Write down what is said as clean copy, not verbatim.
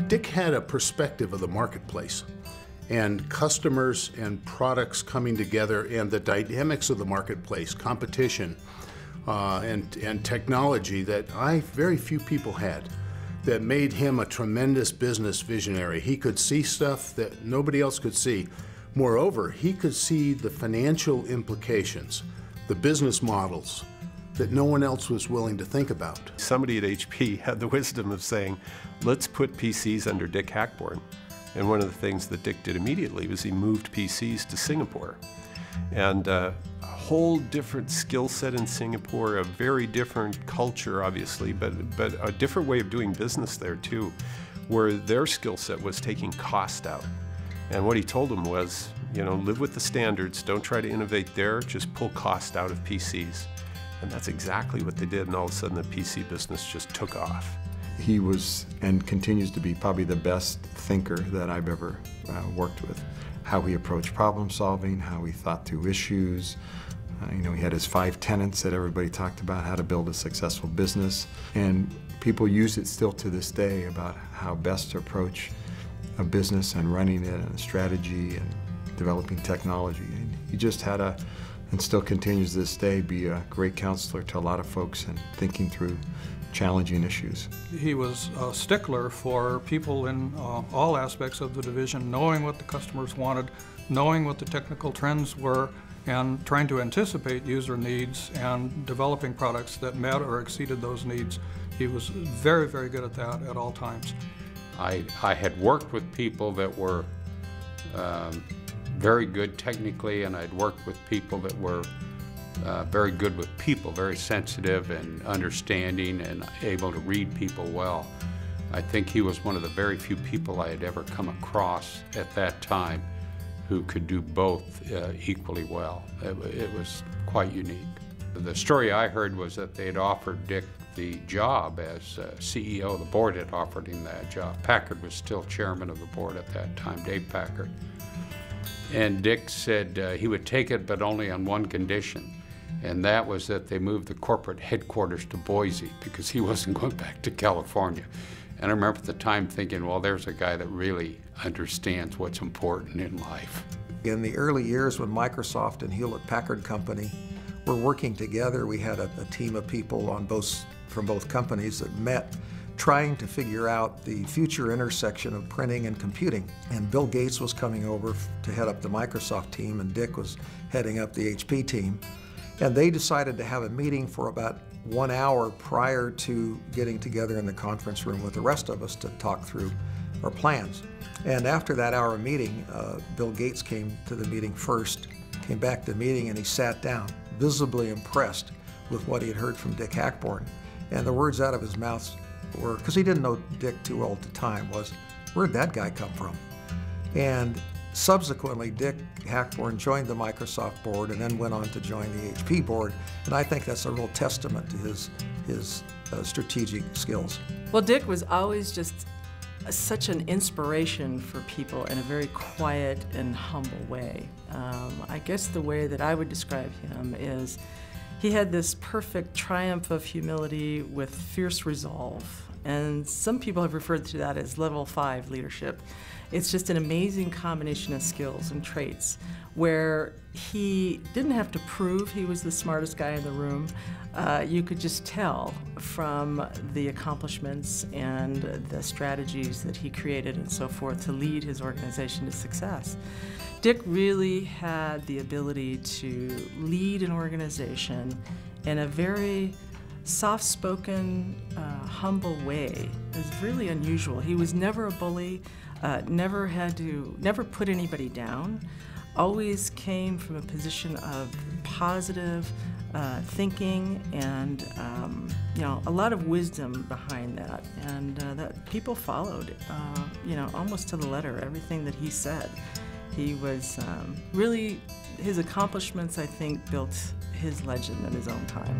Dick had a perspective of the marketplace and customers and products coming together and the dynamics of the marketplace, competition, and technology that very few people had, that made him a tremendous business visionary. He could see stuff that nobody else could see. Moreover, he could see the financial implications, the business models that no one else was willing to think about. Somebody at HP had the wisdom of saying, let's put PCs under Dick Hackborn. And one of the things that Dick did immediately was he moved PCs to Singapore. And a whole different skill set in Singapore, a very different culture, obviously, but a different way of doing business there too, where their skill set was taking cost out. And what he told them was, you know, live with the standards, don't try to innovate there, just pull cost out of PCs. And that's exactly what they did, and all of a sudden the PC business just took off. He was, and continues to be, probably the best thinker that I've ever worked with. How he approached problem solving, how he thought through issues. You know, he had his 5 tenets that everybody talked about, how to build a successful business. And people use it still to this day about how best to approach a business and running it and a strategy and developing technology. And he just had a, and still continues to this day, be a great counselor to a lot of folks and thinking through challenging issues. He was a stickler for people in all aspects of the division, knowing what the customers wanted, knowing what the technical trends were, and trying to anticipate user needs and developing products that met or exceeded those needs. He was very, very good at that at all times. I had worked with people that were very good technically, and I'd worked with people that were very good with people, very sensitive and understanding and able to read people well. I think he was one of the very few people I had ever come across at that time who could do both equally well. It was quite unique. The story I heard was that they had offered Dick the job as CEO. The board had offered him that job. Packard was still chairman of the board at that time, Dave Packard. And Dick said he would take it, but only on one condition. And that was that they moved the corporate headquarters to Boise because he wasn't going back to California. And I remember at the time thinking, well, there's a guy that really understands what's important in life. In the early years when Microsoft and Hewlett-Packard Company were working together, we had a team of people from both companies that met trying to figure out the future intersection of printing and computing. And Bill Gates was coming over to head up the Microsoft team, and Dick was heading up the HP team. And they decided to have a meeting for about 1 hour prior to getting together in the conference room with the rest of us to talk through our plans. And after that hour meeting, Bill Gates came to the meeting first, came back to the meeting, and he sat down, visibly impressed with what he had heard from Dick Hackborn. And the words out of his mouth were, because he didn't know Dick too well at the time, was, "Where'd that guy come from?" And subsequently, Dick Hackborn joined the Microsoft board and then went on to join the HP board. And I think that's a real testament to his strategic skills. Well, Dick was always just such an inspiration for people in a very quiet and humble way. I guess the way that I would describe him is he had this perfect triumph of humility with fierce resolve. And some people have referred to that as level 5 leadership. It's just an amazing combination of skills and traits where he didn't have to prove he was the smartest guy in the room. You could just tell from the accomplishments and the strategies that he created and so forth to lead his organization to success. Dick really had the ability to lead an organization in a very soft-spoken, humble way. It was really unusual. He was never a bully, never put anybody down, always came from a position of positive thinking and you know, a lot of wisdom behind that, and that people followed, you know, almost to the letter, everything that he said. He was really, his accomplishments, I think, built his legend in his own time.